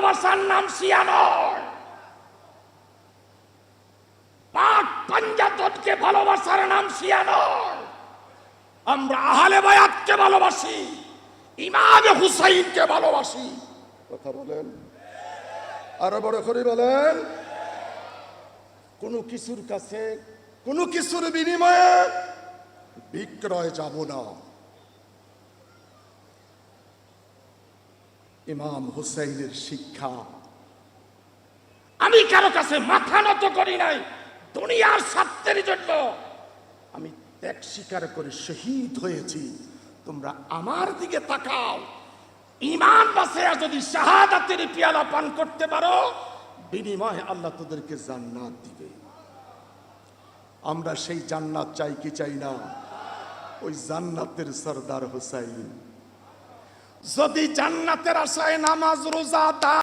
ভালোবাসার নাম শিয়া নয়। পাক পাঞ্জাতনকে ভালোবাসার নাম শিয়া নয়। আমরা আহলে বায়াতকে ভালোবাসি, ইমাম হুসাইনকে ভালোবাসি। কথা বলেন, আরো বড় করে বলেন। কোনো কিছুর কাছে, কোনো কিছুর বিনিময়ে বিক্রয় যাব না। ইমাম হুসাইনের শিক্ষা, আমি কারো কাছে মাথা নত করি নাই। দুনিয়ার স্বার্থের জন্য আমি ত্যাগ স্বীকার করে শহীদ হয়েছি। তোমরা আমার দিকে তাকাও। ঈমান বাঁচিয়ে যদি শাহাদাতের পিয়ালা পান করতে পারো, বিনিময়ে আল্লাহ তোদেরকে জান্নাত দিবে। আমরা সেই জান্নাত চাই কি চাই না? ওই জান্নাতের সরদার হুসাইন যদি জান্নাতের আশায় নামাজ রোজা